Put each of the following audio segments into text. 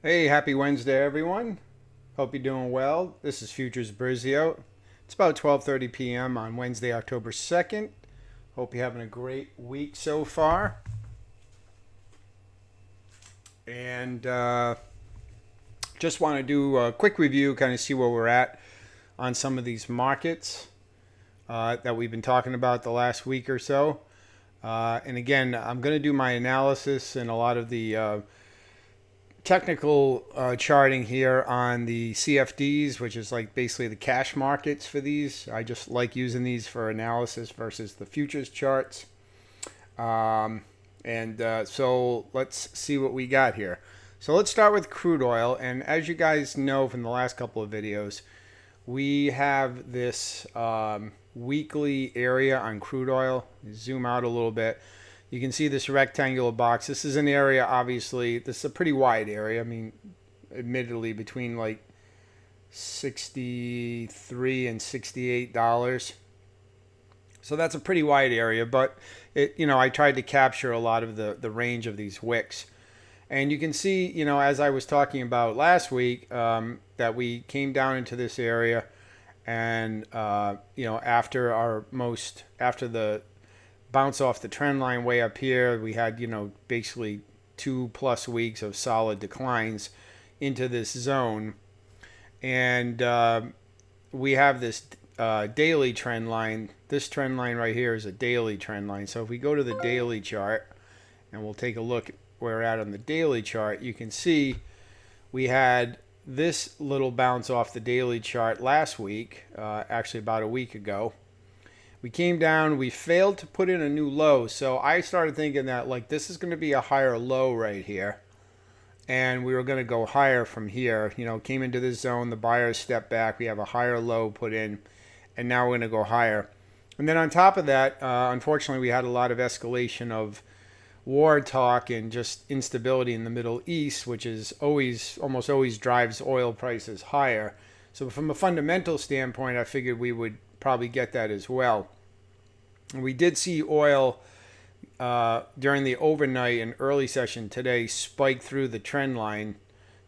Hey, happy Wednesday, everyone. Hope you're doing well. This is Futures Brizio. It's about 12:30 p.m. on Wednesday, October 2nd. Hope you're having a great week so far. And just want to do a quick review, kind of see where we're at on some of these markets that we've been talking about the last week or so. And again, I'm going to do my analysis and a lot of the technical charting here on the CFDs, which is like basically the cash markets for these. I just like using these for analysis versus the futures charts. So let's see what we got here. So let's start with crude oil. And as you guys know from the last couple of videos, we have this weekly area on crude oil. Zoom out a little bit. You can see this rectangular box. This is an area, obviously, this is a pretty wide area. I mean, admittedly, between like 63 and $68. So that's a pretty wide area, but I tried to capture a lot of the range of these wicks. And you can see, as I was talking about last week, that we came down into this area, and after the bounce off the trend line way up here, we had basically 2+ weeks of solid declines into this zone, and we have this daily trend line. This trend line right here is a daily trend line. So if we go to the daily chart and we'll take a look at where we're at on the daily chart, you can see we had this little bounce off the daily chart last week, actually about a week ago. We came down, we failed to put in a new low. So I started thinking that like this is going to be a higher low right here. And we were going to go higher from here. Came into this zone, the buyers stepped back. We have a higher low put in, and now we're going to go higher. And then on top of that, unfortunately, we had a lot of escalation of war talk and just instability in the Middle East, which is almost always drives oil prices higher. So from a fundamental standpoint, I figured we would probably get that as well. And we did see oil during the overnight and early session today spike through the trend line.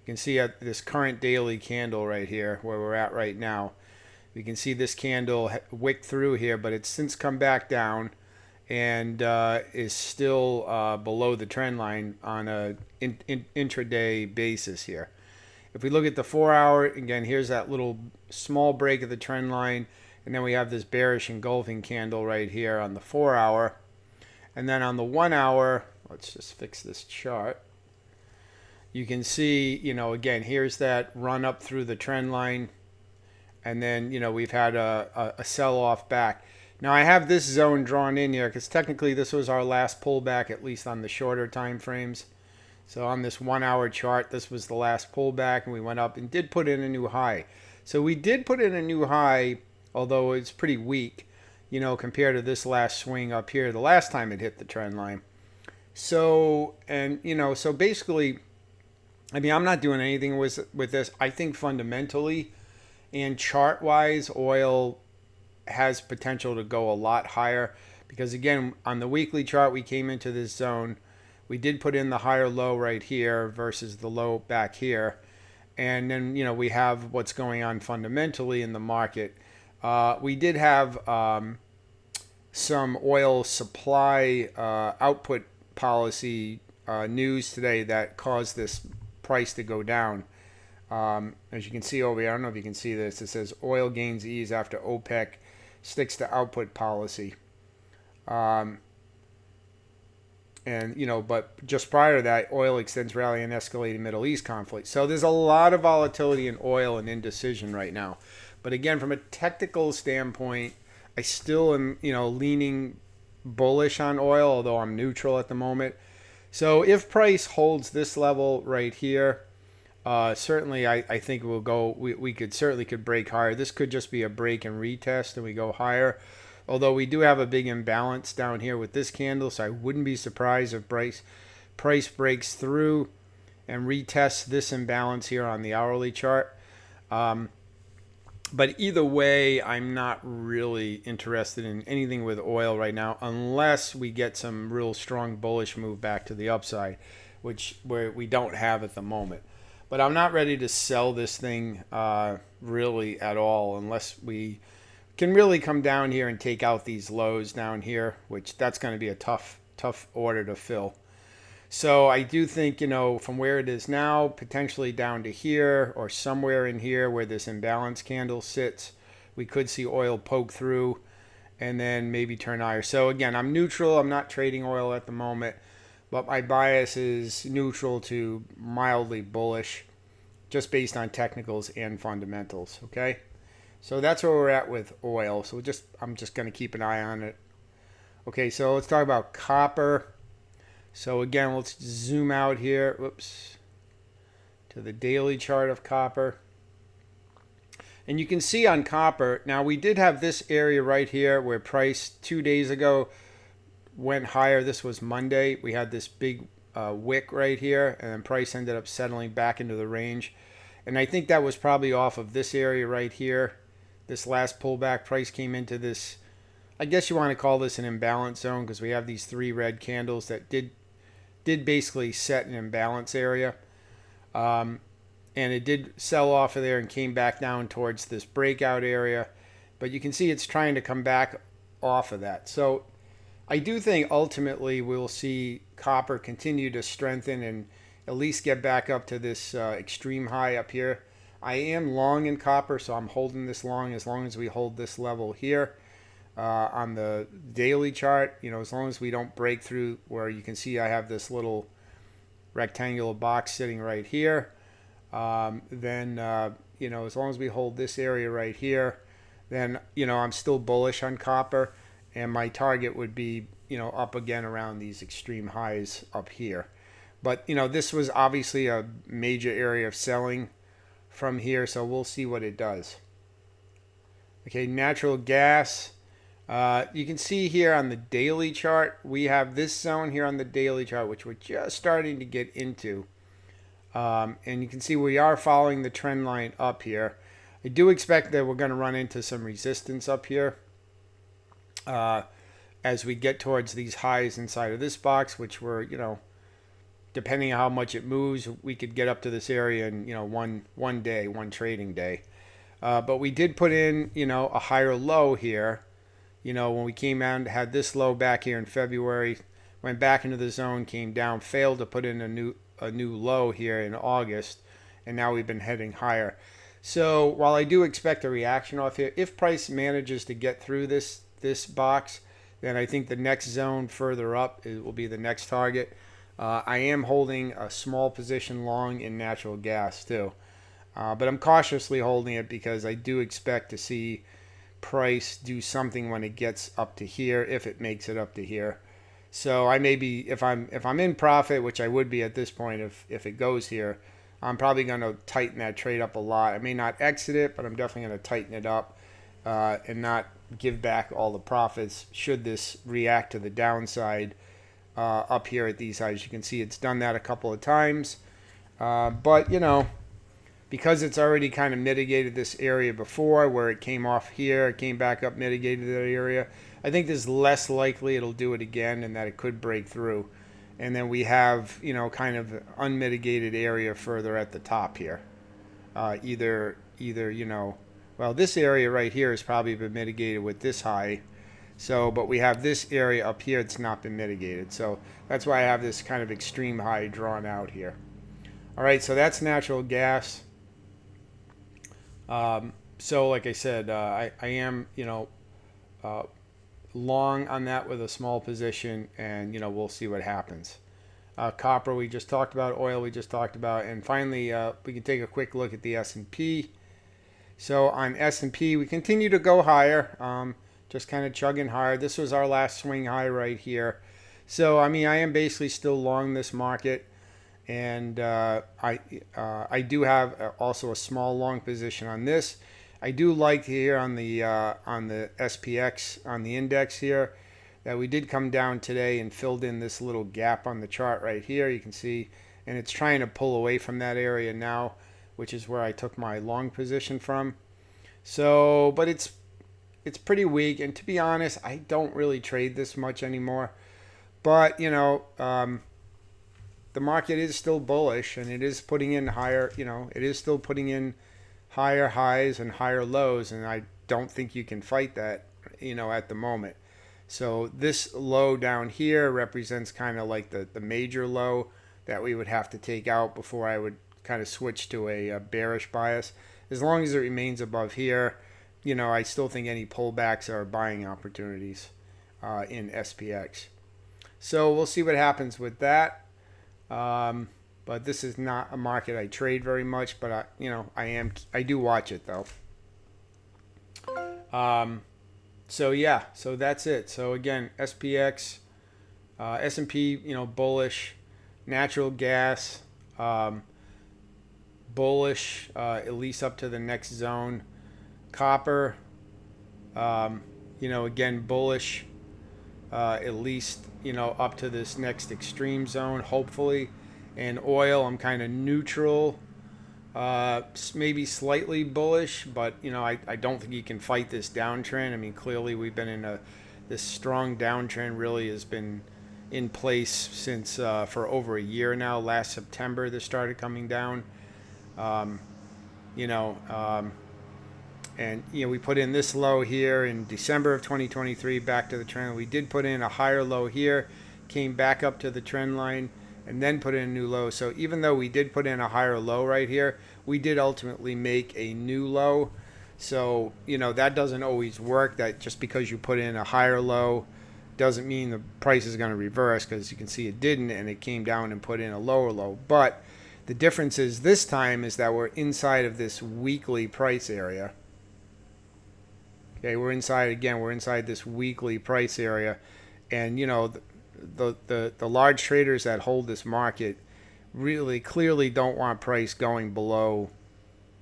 You can see at this current daily candle right here where we're at right now. We can see this candle wick through here, but it's since come back down and is still below the trend line on a intraday basis here. If we look at the 4-hour, again, here's that little small break of the trend line, and then we have this bearish engulfing candle right here on the 4-hour. And then on the 1-hour, let's just fix this chart. You can see, again, here's that run up through the trend line. And then, we've had a sell-off back. Now, I have this zone drawn in here because technically this was our last pullback, at least on the shorter time frames. So on this 1-hour chart, this was the last pullback, and we went up and did put in a new high. So we did put in a new high, although it's pretty weak, compared to this last swing up here, the last time it hit the trend line. So basically, I mean, I'm not doing anything with this. I think fundamentally and chart-wise, oil has potential to go a lot higher because, again, on the weekly chart, we came into this zone. We did put in the higher low right here versus the low back here. And then, we have what's going on fundamentally in the market. We did have some oil supply output policy news today that caused this price to go down. As you can see over here, I don't know if you can see this. It says oil gains ease after OPEC sticks to output policy. But just prior to that, oil extends rally and escalating Middle East conflict. So there's a lot of volatility in oil and indecision right now. But again, from a technical standpoint, I still am, leaning bullish on oil, although I'm neutral at the moment. So if price holds this level right here, certainly I think we'll go. We could break higher. This could just be a break and retest, and we go higher. Although we do have a big imbalance down here with this candle, so I wouldn't be surprised if price breaks through and retests this imbalance here on the hourly chart. But either way, I'm not really interested in anything with oil right now unless we get some real strong bullish move back to the upside, which we don't have at the moment. But I'm not ready to sell this thing really at all unless we can really come down here and take out these lows down here, which that's going to be a tough order to fill. So I do think, from where it is now, potentially down to here or somewhere in here where this imbalance candle sits, we could see oil poke through and then maybe turn higher. So again, I'm neutral. I'm not trading oil at the moment, but my bias is neutral to mildly bullish just based on technicals and fundamentals, okay? So that's where we're at with oil. So I'm just going to keep an eye on it. Okay, so let's talk about copper. So again, let's zoom out here, whoops, to the daily chart of copper. And you can see on copper, now we did have this area right here where price 2 days ago went higher. This was Monday. We had this big wick right here, and then price ended up settling back into the range. And I think that was probably off of this area right here. This last pullback, price came into this, I guess you want to call this an imbalance zone, because we have these 3 red candles that did basically set an imbalance area. And it did sell off of there and came back down towards this breakout area. But you can see it's trying to come back off of that. So I do think ultimately we'll see copper continue to strengthen and at least get back up to this extreme high up here. I am long in copper, so I'm holding this long as we hold this level here. On the daily chart, as long as we don't break through where you can see I have this little rectangular box sitting right here, then as long as we hold this area right here, then I'm still bullish on copper, and my target would be up again around these extreme highs up here. But this was obviously a major area of selling from here, so we'll see what it does. Okay, natural gas. You can see here on the daily chart, we have this zone here on the daily chart, which we're just starting to get into. And you can see we are following the trend line up here. I do expect that we're going to run into some resistance up here as we get towards these highs inside of this box, which were, depending on how much it moves, we could get up to this area in, one day, one trading day. But we did put in, a higher low here. When we came out, had this low back here in February, went back into the zone, came down, failed to put in a new low here in August, and now we've been heading higher. So while I do expect a reaction off here, if price manages to get through this box, then I think the next zone further up will be the next target. I am holding a small position long in natural gas too, but I'm cautiously holding it because I do expect to see price do something when it gets up to here, if it makes it up to here. So I may be, if I'm in profit, which I would be at this point if it goes here, I'm probably going to tighten that trade up a lot. I may not exit it, but I'm definitely going to tighten it up and not give back all the profits should this react to the downside up here at these highs. You can see it's done that a couple of times. But, because it's already kind of mitigated this area before where it came off here, it came back up, mitigated that area, I think there's less likely it'll do it again and that it could break through. And then we have, kind of unmitigated area further at the top here. Either, well, this area right here has probably been mitigated with this high. So, but we have this area up here that's not been mitigated. So that's why I have this kind of extreme high drawn out here. All right, so that's natural gas. So like I said, I am, long on that with a small position, and, we'll see what happens. Copper we just talked about, oil we just talked about, and finally we can take a quick look at the S&P. So on S&P, we continue to go higher, just kind of chugging higher. This was our last swing high right here. So, I am basically still long this market. And I do have also a small long position on this. I do like here on the SPX, on the index here, that we did come down today and filled in this little gap on the chart right here. You can see, and it's trying to pull away from that area now, which is where I took my long position from. So, but it's pretty weak, and to be honest, I don't really trade this much anymore. But the market is still bullish, and it is putting in higher, it is still putting in higher highs and higher lows, and I don't think you can fight that, at the moment. So this low down here represents kind of like the major low that we would have to take out before I would kind of switch to a bearish bias. As long as it remains above here, I still think any pullbacks are buying opportunities in SPX. So we'll see what happens with that. But this is not a market I trade very much, but I do watch it though. So yeah, so that's it. So again, SPX, S&P, bullish, natural gas, bullish, at least up to the next zone. Copper, again, bullish, at least, up to this next extreme zone, hopefully. And oil, I'm kind of neutral, maybe slightly bullish, but, I don't think you can fight this downtrend. I mean, clearly we've been in this strong downtrend really has been in place since for over a year now. Last September, this started coming down. And we put in this low here in December of 2023 back to the trend. We did put in a higher low here, came back up to the trend line, and then put in a new low. So even though we did put in a higher low right here, we did ultimately make a new low. So, that doesn't always work. That just because you put in a higher low doesn't mean the price is going to reverse, because you can see it didn't, and it came down and put in a lower low. But the difference is this time is that we're inside of this weekly price area. Okay, we're inside this weekly price area. And, the large traders that hold this market really clearly don't want price going below,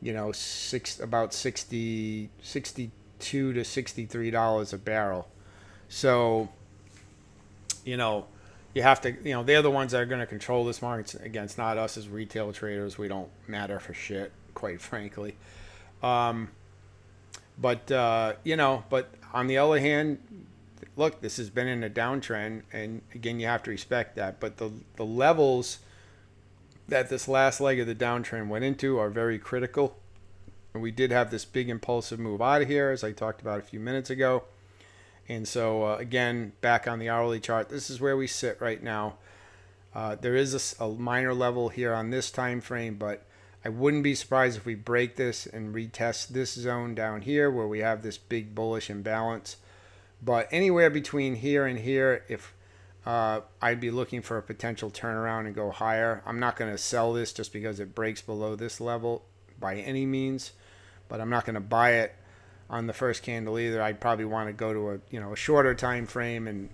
about 62 to $63 a barrel. So, you have to, they're the ones that are going to control this market. Again, it's not us as retail traders. We don't matter for shit, quite frankly. But on the other hand, look, this has been in a downtrend, and again, you have to respect that. But the levels that this last leg of the downtrend went into are very critical. And we did have this big impulsive move out of here, as I talked about a few minutes ago. And so, again, back on the hourly chart, this is where we sit right now. There is a minor level here on this time frame, but I wouldn't be surprised if we break this and retest this zone down here where we have this big bullish imbalance. But anywhere between here and here, if I'd be looking for a potential turnaround and go higher. I'm not going to sell this just because it breaks below this level by any means, but I'm not going to buy it on the first candle either. I'd probably want to go to a shorter time frame and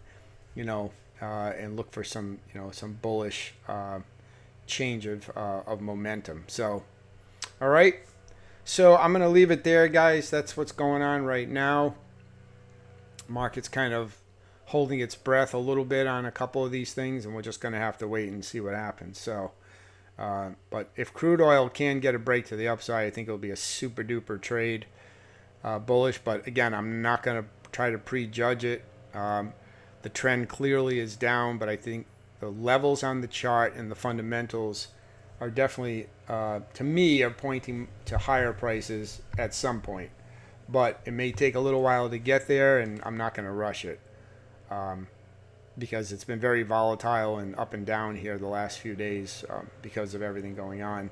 and look for some some bullish change of momentum. So, all right. So I'm going to leave it there, guys. That's what's going on right now. Market's kind of holding its breath a little bit on a couple of these things, and we're just going to have to wait and see what happens. So, but if crude oil can get a break to the upside, I think it'll be a super duper trade, bullish. But again, I'm not going to try to prejudge it. The trend clearly is down, but I think the levels on the chart and the fundamentals are definitely, to me, are pointing to higher prices at some point. But it may take a little while to get there, and I'm not going to rush it because it's been very volatile and up and down here the last few days because of everything going on.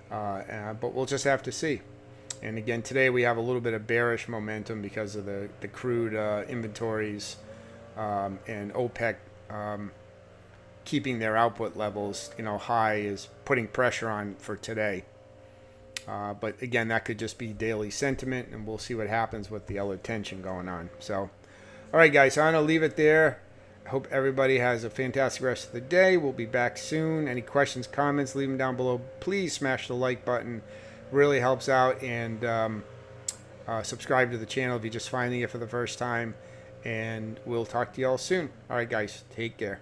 But we'll just have to see. And again, today we have a little bit of bearish momentum because of the crude inventories and OPEC keeping their output levels high is putting pressure on for today. But again, that could just be daily sentiment, and we'll see what happens with the other tension going on. So, all right, guys, so I'm going to leave it there. I hope everybody has a fantastic rest of the day. We'll be back soon. Any questions, comments, leave them down below. Please smash the like button. Really helps out. And subscribe to the channel if you're just finding it for the first time. And we'll talk to you all soon. All right, guys, take care.